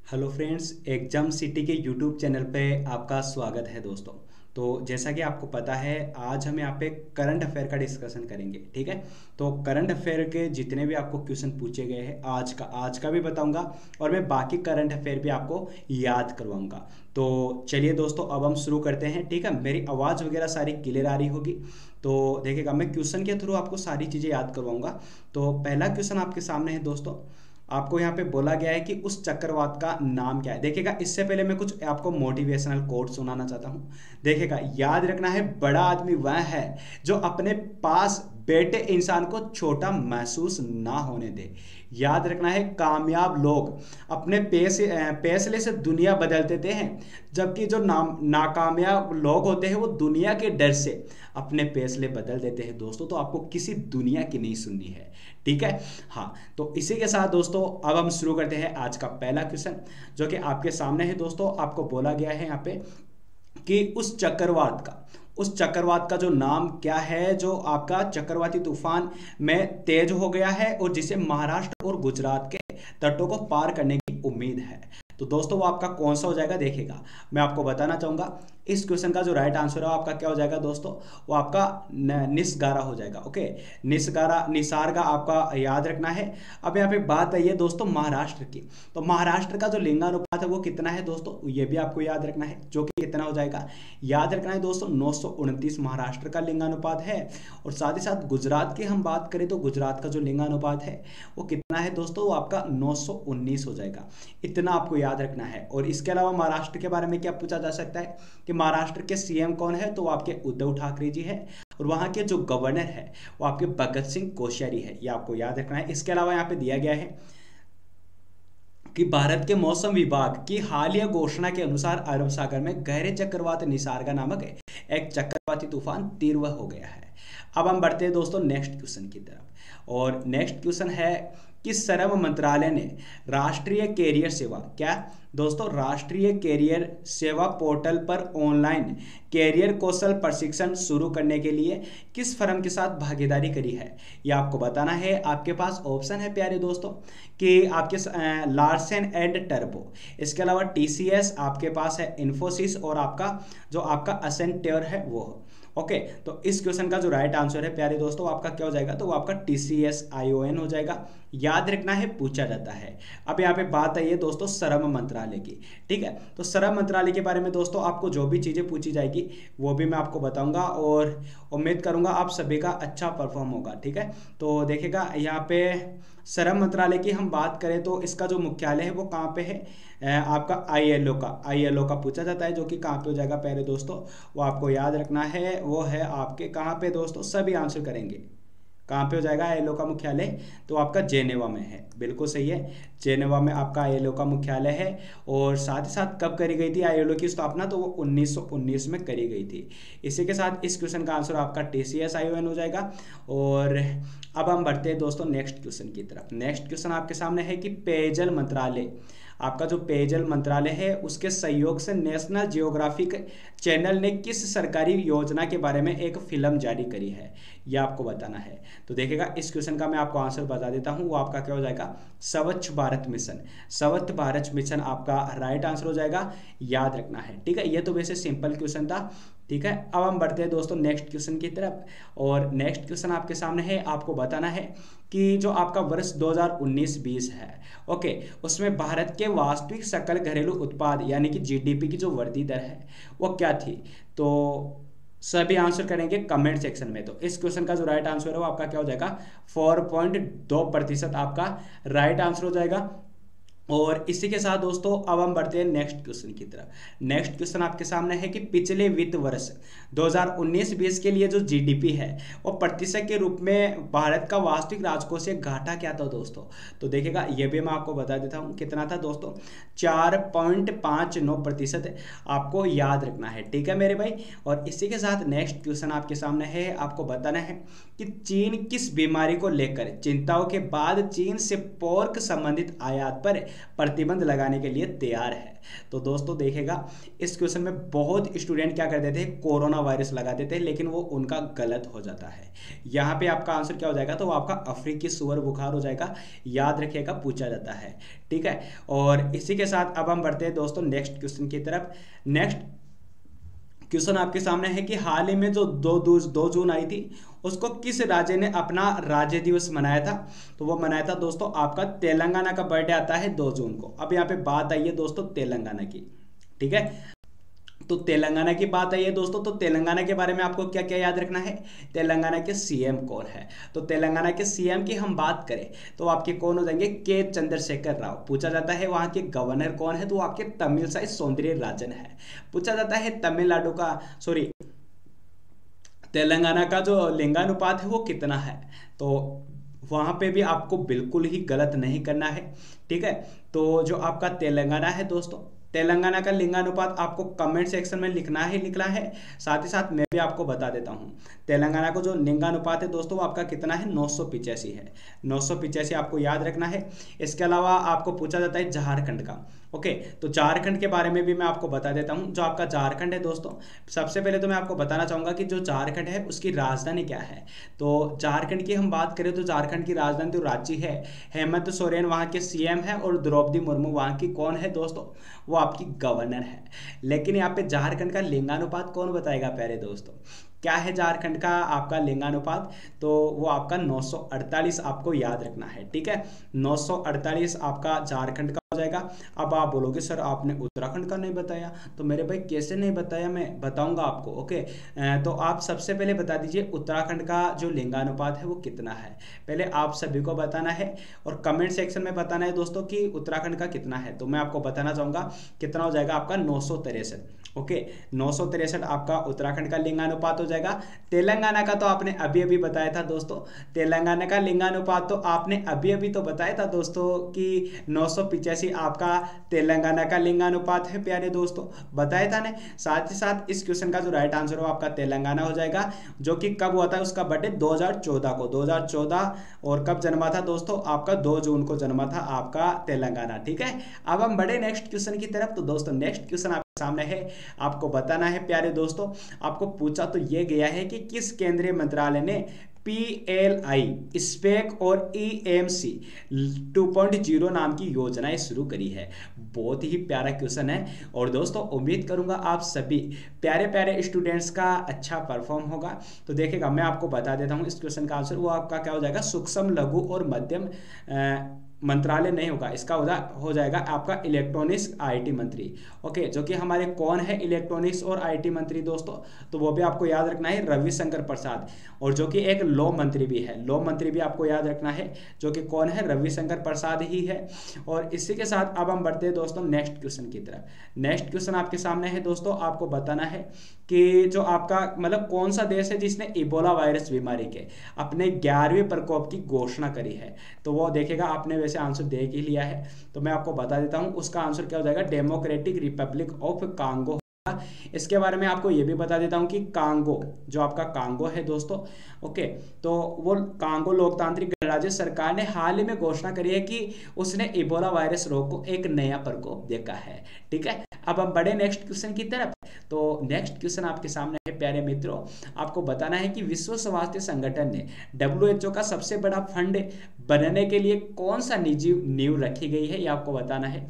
Hello friends, exam city के YouTube channel पे आपका स्वागत है दोस्तों। तो जैसा कि आपको पता है, आज हम यहाँ पे करंट अफेयर का डिस्कशन करेंगे। ठीक है, तो करंट अफेयर के जितने भी आपको क्वेश्चन पूछे गए हैं आज का भी बताऊंगा और मैं बाकी करंट अफेयर भी आपको याद करवाऊंगा। तो चलिए दोस्तों, अब हम शुरू करते हैं। ठीक है, मेरी आवाज़ वगैरह सारी क्लियर आ रही होगी। तो देखिएगा, मैं क्वेश्चन के थ्रू आपको सारी चीज़ें याद करवाऊंगा। तो पहला क्वेश्चन आपके सामने है दोस्तों। आपको यहाँ पे बोला गया है कि उस चक्रवात का नाम क्या है। देखिएगा, इससे पहले मैं कुछ आपको मोटिवेशनल कोट सुनाना चाहता हूँ। देखिएगा, याद रखना है, बड़ा आदमी वह है जो अपने पास बैठे इंसान को छोटा महसूस ना होने दे। याद रखना है, कामयाब लोग अपने फैसले से दुनिया बदल देते हैं, जबकि जो नाकामयाब लोग होते हैं वो दुनिया के डर से अपने फैसले बदल देते हैं। दोस्तों, तो आपको किसी दुनिया की नहीं सुननी है। ठीक है, हाँ। तो इसी के साथ दोस्तों, अब हम शुरू करते हैं आज का पहला क्वेश्चन, जो कि आपके सामने है दोस्तों। आपको बोला गया है यहाँ पे कि उस चक्रवात का जो नाम क्या है, जो आपका चक्रवाती तूफान में तेज हो गया है और जिसे महाराष्ट्र और गुजरात के तटों को पार करने की उम्मीद है। तो दोस्तों, वो आपका कौन सा हो जाएगा? देखिएगा, मैं आपको बताना चाहूंगा। इस क्वेश्चन का जो राइट आंसर है वो आपका क्या हो जाएगा दोस्तों? वो आपका निस्गारा हो जाएगा। ओके, निसार्गा आपका याद रखना है। अब यहाँ पे बात आई है दोस्तों महाराष्ट्र की। तो महाराष्ट्र का जो लिंगानुपात है वो कितना है दोस्तों? ये भी आपको याद रखना है, जो कि कितना हो जाएगा? याद रखना है दोस्तों, 929 महाराष्ट्र का लिंगानुपात है। और साथ ही साथ गुजरात की हम बात करें तो गुजरात का जो लिंगानुपात है वो कितना है दोस्तों? वो आपका 919 हो जाएगा। इतना आपको याद रखना है। और इसके अलावा महाराष्ट्र के बारे में क्या पूछा जा सकता है कि महाराष्ट्र के सीएम कौन है? तो वो आपके उद्धव ठाकरे जी है। और वहां के जो गवर्नर है वो आपके भगत सिंह कोश्यारी है। ये आपको याद रखना है। इसके अलावा यहाँ पे दिया गया है कि भारत के मौसम विभाग की हालिया घोषणा के अनुसार अरब सागर में गहरे चक्रवात निसार्गा नामक एक चक्रवाती तूफान तीव्र हो गया है। अब हम बढ़ते हैं दोस्तों नेक्स्ट क्वेश्चन की तरफ। और नेक्स्ट क्वेश्चन है कि श्रम मंत्रालय ने राष्ट्रीय कैरियर सेवा, क्या दोस्तों, राष्ट्रीय कैरियर सेवा पोर्टल पर ऑनलाइन कैरियर कौशल प्रशिक्षण शुरू करने के लिए किस फर्म के साथ भागीदारी करी है? ये आपको बताना है। आपके पास ऑप्शन है प्यारे दोस्तों कि आपके लार्सन एंड टर्बो, इसके अलावा टीसीएस, आपके पास है इन्फोसिस, और आपका जो आपका असेंट्योर है वो। ओके, तो इस क्वेश्चन का जो राइट आंसर है प्यारे दोस्तों आपका क्या हो जाएगा? तो वो आपका TCSION हो जाएगा। याद रखना है, पूछा जाता है। अब यहाँ पे बात आई है दोस्तों श्रम मंत्रालय की। ठीक है, तो श्रम मंत्रालय के बारे में दोस्तों आपको जो भी चीज़ें पूछी जाएगी वो भी मैं आपको बताऊंगा और उम्मीद करूंगा आप सभी का अच्छा परफॉर्म होगा। ठीक है, तो देखिएगा, यहाँ पे श्रम मंत्रालय की हम बात करें तो इसका जो मुख्यालय है वो कहाँ पे है? आपका ILO का पूछा जाता है, जो कि कहाँ पे हो जाएगा प्यारे दोस्तों? वो आपको याद रखना है, वो है आपके कहाँ पे दोस्तों? सभी आंसर करेंगे। कहाँ पे हो जाएगा ILO का मुख्यालय? तो आपका जेनेवा में है। बिल्कुल सही है, जेनेवा में आपका ILO का मुख्यालय है। और साथ ही साथ कब करी गई थी ILO की स्थापना? तो वो 1919 में करी गई थी। इसी के साथ इस क्वेश्चन का आंसर आपका TCSION हो जाएगा। और अब हम बढ़ते हैं दोस्तों नेक्स्ट क्वेश्चन की तरफ। नेक्स्ट क्वेश्चन आपके सामने है कि पेयजल मंत्रालय, आपका जो पेयजल मंत्रालय है उसके सहयोग से नेशनल जियोग्राफिक चैनल ने किस सरकारी योजना के बारे में एक फिल्म जारी करी है? यह आपको बताना है। तो देखिएगा, इस क्वेश्चन का मैं आपको आंसर बता देता हूं। वो आपका क्या हो जाएगा? स्वच्छ भारत मिशन। स्वच्छ भारत मिशन आपका राइट आंसर हो जाएगा। याद रखना है। ठीक है, ये तो वैसे सिंपल क्वेश्चन था। ठीक है, अब हम बढ़ते हैं दोस्तों नेक्स्ट क्वेश्चन की तरफ। और नेक्स्ट क्वेश्चन आपके सामने है, आपको बताना है कि जो आपका वर्ष 2019-20 है, ओके, उसमें भारत के वास्तविक सकल घरेलू उत्पाद यानी कि GDP की जो वृद्धि दर है वो क्या थी? तो सभी आंसर करेंगे कमेंट सेक्शन में। तो इस क्वेश्चन का जो राइट आंसर है वो आपका क्या हो जाएगा? 4.2% आपका राइट आंसर हो जाएगा। और इसी के साथ दोस्तों अब हम बढ़ते हैं नेक्स्ट क्वेश्चन की तरफ। नेक्स्ट क्वेश्चन आपके सामने है कि पिछले वित्त वर्ष 2019-20 के लिए जो GDP है वो प्रतिशत के रूप में भारत का वास्तविक राजकोषीय घाटा क्या था दोस्तों? तो देखिएगा, ये भी मैं आपको बता देता हूँ कितना था दोस्तों। 4.59% आपको याद रखना है। ठीक है मेरे भाई। और इसी के साथ नेक्स्ट क्वेश्चन आपके सामने है, आपको बताना है कि चीन किस बीमारी को लेकर चिंताओं के बाद चीन से पोर्क संबंधित आयात पर प्रतिबंध लगाने के लिए तैयार है। तो दोस्तों देखिएगा, इस क्वेश्चन में बहुत स्टूडेंट क्या कर देते हैं, कोरोना वायरस लगा देते हैं, लेकिन वो उनका गलत हो जाता है। यहाँ पे आपका आंसर क्या हो जाएगा, तो वो आपका अफ्रीकी सुअर बुखार हो जाएगा। याद रखिएगा, पूछा जाता है। ठीक है, और इसी के साथ अब हम बढ़ते हैं दोस्तों नेक्स्ट क्वेश्चन की तरफ। नेक्स्ट क्वेश्चन आपके सामने है कि हाल ही में जो 2 जून आई थी, उसको किस राज्य ने अपना राज्य दिवस मनाया था। तो वो मनाया था दोस्तों आपका तेलंगाना का बर्थडे आता है 2 जून को। अब यहाँ पे बात आई है दोस्तों तेलंगाना की। ठीक है, तो तेलंगाना की बात आई है दोस्तों, तो तेलंगाना के बारे में आपको क्या क्या याद रखना है, तेलंगाना के सीएम कौन है। तो तेलंगाना के सीएम की हम बात करें तो आपके कौन हो जाएंगे, के चंद्रशेखर राव। पूछा जाता है वहां के गवर्नर कौन है, तो आपके तमिलसाई सौंदरराजन है। पूछा जाता है तमिलनाडु का तेलंगाना का जो लिंगानुपात है वो कितना है, तो वहां पे भी आपको बिल्कुल ही गलत नहीं करना है। ठीक है, तो जो आपका तेलंगाना है दोस्तों, तेलंगाना का लिंगानुपात आपको कमेंट सेक्शन में लिखना है। साथ ही साथ मैं भी आपको बता देता हूं, तेलंगाना को जो लिंगानुपात है दोस्तों वो आपका कितना है, 985 है। 985 आपको याद रखना है। इसके अलावा आपको पूछा जाता है झारखंड का। ओके, तो झारखंड के बारे में भी मैं आपको बता देता हूं। जो आपका झारखंड है दोस्तों, सबसे पहले तो मैं आपको बताना चाहूंगा कि जो झारखंड है उसकी राजधानी क्या है। तो झारखंड की हम बात करें तो झारखंड की राजधानी तो रांची है। हेमंत सोरेन वहां के सीएम है और द्रौपदी मुर्मू वहां की कौन है दोस्तों, वो आपकी गवर्नर है। लेकिन यहाँ पे झारखंड का लिंगानुपात कौन बताएगा प्यारे दोस्तों, क्या है झारखंड का आपका लिंगानुपात, तो वो आपका 948 आपको याद रखना है। ठीक है, 948 आपका झारखंड का हो जाएगा। अब आप बोलोगे सर आपने उत्तराखंड का नहीं बताया, तो मेरे भाई कैसे नहीं बताया, मैं बताऊंगा आपको। ओके, तो आप सबसे पहले बता दीजिए उत्तराखंड का जो लिंगानुपात है वो कितना है, पहले आप सभी को बताना है और कमेंट सेक्शन में बताना है दोस्तों कि उत्तराखंड का कितना है। तो मैं आपको बताना चाहूंगा कितना हो जाएगा आपका 963। ओके, 963 आपका उत्तराखंड का लिंगानुपात हो जाएगा। तेलंगाना का तो आपने अभी अभी बताया था दोस्तों, तेलंगाना का लिंगानुपात तो आपने अभी अभी तो बताया था दोस्तों कि 985 आपका तेलंगाना का लिंगानुपात है प्यारे दोस्तों, बताया था ना। साथ ही साथ इस क्वेश्चन का जो राइट आंसर हो आपका तेलंगाना हो जाएगा, जो कि कब हुआ था, उसका बर्थडे 2014 को, 2014। और कब जन्मा था दोस्तों, आपका 2 जून को जन्मा था आपका तेलंगाना। ठीक है, अब हम बढ़े नेक्स्ट क्वेश्चन की तरफ। तो दोस्तों नेक्स्ट क्वेश्चन आपके सामने है, आपको बताना है प्यारे दोस्तों। आपको पूछा तो ये गया है कि किस केंद्रीय मंत्रालय ने PLI, स्पेक और EMC 2.0 नाम की योजनाएं शुरू करी है। बहुत ही प्यारा क्वेश्चन है और दोस्तों उम्मीद करूंगा आप सभी प्यारे प्यारे स्टूडेंट्स का अच्छा परफॉर्म होगा। तो देखिएगा, मैं आपको बता देता हूं इस क्वेश्चन का आंसर, वो आपका क्या हो जाएगा, सूक्ष्म लघु और मध्यम मंत्रालय नहीं होगा, इसका हो जाएगा आपका इलेक्ट्रॉनिक्स IT मंत्री। ओके, जो कि हमारे कौन है इलेक्ट्रॉनिक्स और IT मंत्री दोस्तों, तो वो भी आपको याद रखना है, रविशंकर प्रसाद। और जो कि एक लॉ मंत्री भी है, लॉ मंत्री भी आपको याद रखना है, जो कि कौन है, रविशंकर प्रसाद ही है। और इसी के साथ अब हम बढ़ते हैं दोस्तों नेक्स्ट क्वेश्चन की तरफ। नेक्स्ट क्वेश्चन आपके सामने है दोस्तों, आपको बताना है कि जो आपका मतलब कौन सा देश है जिसने इबोला वायरस बीमारी के अपने 11वें प्रकोप की घोषणा करी है। तो वो देखेगा, आपने वैसे आंसर दे ही लिया है, तो मैं आपको बता देता हूं उसका आंसर क्या हो जाएगा, डेमोक्रेटिक रिपब्लिक ऑफ कांगो। इसके बारे में आपको ये भी बता देता हूं कि कांगो, जो आपका कांगो है दोस्तों, ओके, तो वो कांगो लोकतांत्रिक गणराज्य सरकार ने हाल ही में घोषणा करी है कि उसने इबोला वायरस रोग को एक नया प्रकोप देखा है। ठीक है, अब हम बढ़े नेक्स्ट क्वेश्चन की तरफ। तो नेक्स्ट क्वेश्चन आपके सामने है प्यारे मित्रों, आपको बताना है कि विश्व स्वास्थ्य संगठन ने WHO का सबसे बड़ा फंड बनने के लिए कौन सा निजी नींव रखी गई है, ये आपको बताना है।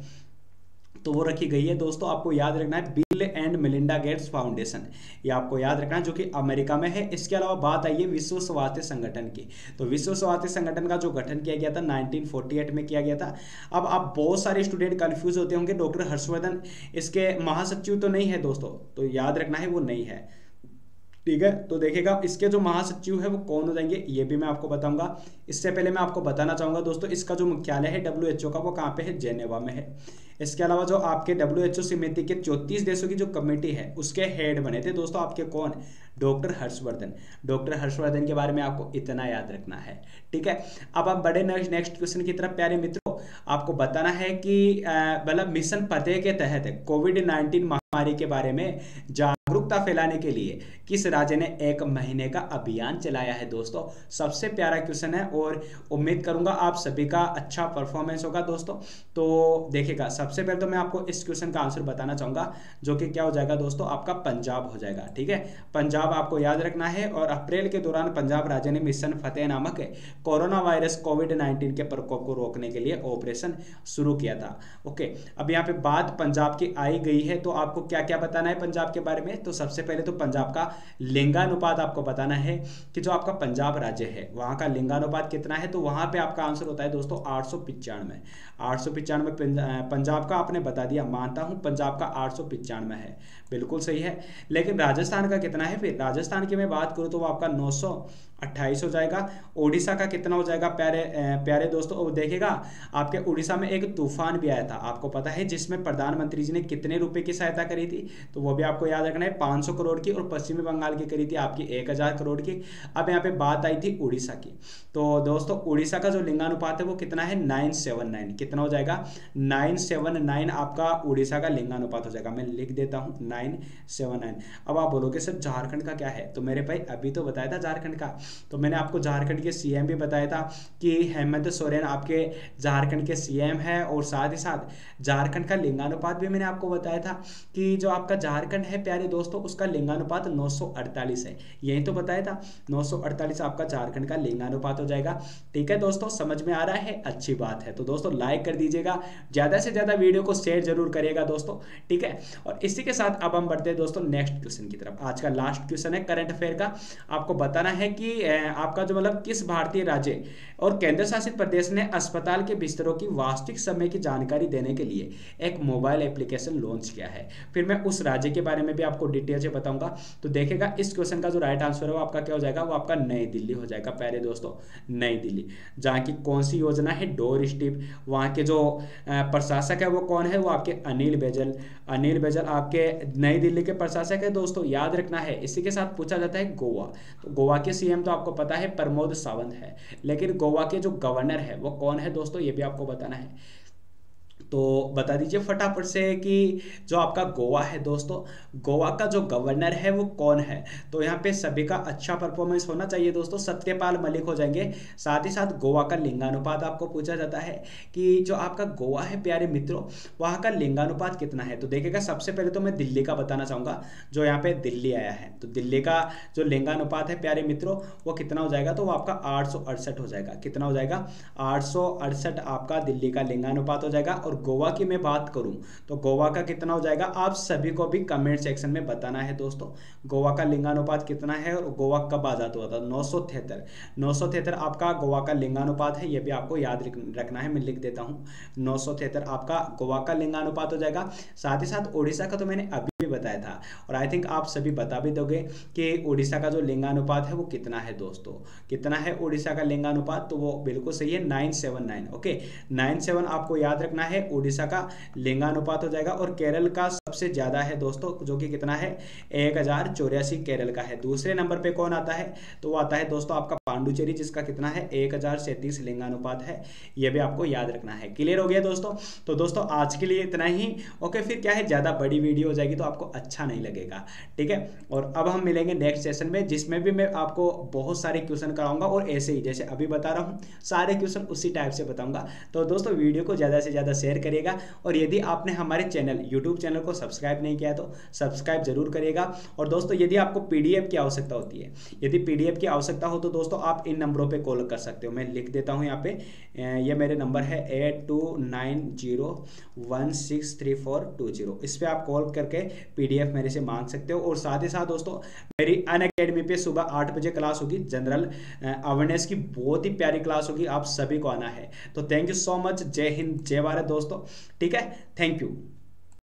तो वो रखी गई है दोस्तों, आपको याद रखना है bill and Melinda Gates foundation, ये आपको याद रखना है, जो कि अमेरिका में है। इसके अलावा बात आई है विश्व स्वास्थ्य संगठन की, तो विश्व स्वास्थ्य संगठन का जो गठन किया गया था 1948 में किया गया था। अब आप बहुत सारे स्टूडेंट कंफ्यूज होते होंगे, डॉक्टर हर्षवर्धन इसके महासचिव तो नहीं है दोस्तों, तो याद रखना है वो नहीं है। ठीक है, तो देखिएगा इसके जो महासचिव है वो कौन हो जाएंगे, ये भी मैं आपको बताऊंगा। इससे पहले मैं आपको बताना चाहूंगा दोस्तों, इसका जो मुख्यालय है WHO का वो कहाँ पे है, जेनेवा में है। इसके अलावा जो आपके WHO समिति के 34 देशों की जो कमेटी है उसके हेड बने थे दोस्तों आपके कौन, डॉक्टर हर्षवर्धन। डॉक्टर हर्षवर्धन के बारे में आपको इतना याद रखना है। ठीक है, अब आप बड़े नेक्स्ट क्वेश्चन की तरफ प्यारे मित्रों, आपको बताना है कि मतलब मिशन फतेह के तहत कोविड-19 महामारी के बारे में जागरूकता फैलाने के लिए किस राज्य ने 1 महीने का अभियान चलाया है दोस्तों। सबसे प्यारा क्वेश्चन है और उम्मीद करूंगा आप सभी का अच्छा परफॉर्मेंस होगा दोस्तों। तो देखिएगा, सबसे पहले तो मैं आपको इस क्वेश्चन का आंसर बताना चाहूंगा, जो कि क्या हो जाएगा दोस्तों, आपका पंजाब हो जाएगा। ठीक है, पंजाब आपको याद रखना है। और अप्रैल के दौरान पंजाब राज्य ने मिशन फतेह नामक कोरोना वायरस कोविड-19 के प्रकोप को रोकने के लिए ऑपरेशन शुरू किया था। ओके, अब यहाँ पे बात पंजाब की आई गई है, तो आपको क्या क्या बताना है पंजाब के बारे में। तो सबसे पहले तो पंजाब का लिंगानुपात आपको बताना है कि जो आपका पंजाब राज्य है वहाँ का लिंगानुपात कितना है। तो वहाँ पे आपका आंसर होता है दोस्तों 895। 895 पंजाब का आपने बता दिया, मानता हूँ पंजाब का 895 है, बिल्कुल सही है। लेकिन राजस्थान का कितना है, फिर राजस्थान की मैं बात करूँ तो वो आपका 928 हो जाएगा। उड़ीसा का कितना हो जाएगा प्यारे प्यारे दोस्तों, वो देखिएगा आपके उड़ीसा में एक तूफान भी आया था, आपको पता है, जिसमें प्रधानमंत्री जी ने कितने रुपए की सहायता करी थी, तो वो भी आपको याद रखना है 500 करोड़ की। और पश्चिमी बंगाल की करी थी आपकी 1000 करोड़ की। अब यहाँ पे बात आई थी उड़ीसा की, तो दोस्तों उड़ीसा का जो लिंगानुपात है वो कितना है, 979। कितना हो जाएगा, 979 आपका उड़ीसा का लिंगानुपात हो जाएगा। मैं लिख देता हूँ 979। अब आप बोलोगे सर झारखंड का क्या है, तो मेरे भाई अभी तो बताया था झारखंड का, तो मैंने आपको झारखंड के सीएम भी बताया था कि हेमंत सोरेन आपके झारखंड के सीएम है। और साथ ही साथ झारखंड का लिंगानुपात भी मैंने आपको बताया था कि जो आपका झारखंड है प्यारे दोस्तों उसका लिंगानुपात 948 है, यही तो बताया था, 948 आपका झारखंड का लिंगानुपात हो जाएगा। ठीक है दोस्तों, समझ में आ रहा है, अच्छी बात है। तो दोस्तों लाइक कर दीजिएगा, ज्यादा से ज्यादा वीडियो को शेयर जरूर करिएगा दोस्तों। ठीक है, और इसी के साथ अब हम बढ़ते हैं दोस्तों नेक्स्ट क्वेश्चन की तरफ। आज का लास्ट क्वेश्चन है करंट अफेयर का, आपको बताना है कि आपका जो मतलब किस भारतीय राज्य और केंद्र शासित प्रदेश ने अस्पताल के बिस्तरों की वास्तविक समय की जानकारी देने के लिए एक मोबाइल एप्लीकेशन लॉन्च किया है। फिर मैं उस राज्य के बारे में भी आपको डिटेल से बताऊंगा। तो देखिएगा इस क्वेश्चन का जो राइट आंसर है वो आपका क्या हो जाएगा, वो आपका नई दिल्ली हो जाएगा प्यारे दोस्तों, नई दिल्ली। जहाँ की कौन सी योजना है, डोर स्टेप। वहाँ के जो प्रशासक है वो कौन है, वो आपके अनिल बैजल। अनिल बैजल आपके नई दिल्ली के प्रशासक है दोस्तों, याद रखना है। इसी के साथ पूछा जाता है गोवा, तो गोवा के सीएम तो आपको पता है प्रमोद सावंत है, लेकिन गोवा के जो गवर्नर है वो कौन है दोस्तों, ये भी आपको बताना है। तो बता दीजिए फटाफट से कि जो आपका गोवा है दोस्तों, गोवा का जो गवर्नर है वो कौन है। तो यहाँ पे सभी का अच्छा परफॉर्मेंस होना चाहिए दोस्तों, सत्यपाल मलिक हो जाएंगे। साथ ही साथ गोवा का लिंगानुपात आपको पूछा जाता है कि जो आपका गोवा है प्यारे मित्रों वहाँ का लिंगानुपात कितना है। तो देखिएगा सबसे पहले तो मैं दिल्ली का बताना चाहूँगा, जो यहाँ पे दिल्ली आया है, तो दिल्ली का जो लिंगानुपात है प्यारे मित्रों वो कितना हो जाएगा, तो वो आपका 868 हो जाएगा। कितना हो जाएगा, 868 आपका दिल्ली का लिंगानुपात हो जाएगा। और गोवा की मैं बात करूं तो गोवा का कितना हो जाएगा, आप सभी को भी कमेंट सेक्शन में बताना है दोस्तों, गोवा का लिंगानुपात कितना है और गोवा कब आजाद हुआ था। 973 आपका गोवा का लिंगानुपात है, ये भी आपको याद रखना है। मैं लिख देता हूं 973 आपका गोवा का लिंगानुपात हो जाएगा। साथ ही साथ उड़ीसा का तो मैंने अभी भी बताया था, और आई थिंक आप सभी बता भी दोगे कि उड़ीसा का जो लिंगानुपात है वो कितना है दोस्तों, कितना है उड़ीसा का लिंगानुपात, तो वो बिल्कुल सही है 979। ओके, 97 आपको याद रखना है उड़ीसा का लिंगानुपात हो जाएगा। और केरल का सबसे ज्यादा है दोस्तों, जो कि कितना है 1084 केरल का है। दूसरे नंबर पे कौन आता है, तो वो आता है दोस्तों आपका पांडुचेरी, जिसका कितना है 1037 लिंगानुपात है, ये भी आपको याद रखना है। क्लियर हो गया दोस्तों। तो दोस्तों आज के लिए इतना ही। ओके, फिर क्या है ज्यादा बड़ी वीडियो हो जाएगी तो आपको अच्छा नहीं लगेगा। ठीक है, और अब हम मिलेंगे नेक्स्ट सेशन में, जिसमें भी मैं आपको बहुत सारे क्वेश्चन कराऊंगा, और ऐसे ही जैसे अभी बता रहा हूँ सारे क्वेश्चन उसी टाइप से बताऊंगा। तो दोस्तों वीडियो को ज्यादा से ज्यादा शेयर करिएगा, और यदि आपने हमारे चैनल यूट्यूब चैनल को सब्सक्राइब नहीं किया तो सब्सक्राइब जरूर करिएगा। और दोस्तों यदि आपको पीडीएफ की आवश्यकता होती है, यदि पीडीएफ की आवश्यकता हो तो दोस्तों आप इन नंबरों पे कॉल कर सकते हो। मैं लिख देता हूं यहाँ पे, ये मेरे नंबर है 8290163420। इस पे आप कॉल करके पीडीएफ मेरे से मांग सकते हो। और साथ ही साथ दोस्तों मेरी अनअकैडमी पे सुबह 8 बजे क्लास होगी, जनरल अवेयरनेस की बहुत ही प्यारी क्लास होगी, आप सभी को आना है। तो थैंक यू सो मच, जय हिंद जय भारत दोस्तों। ठीक है, थैंक यू।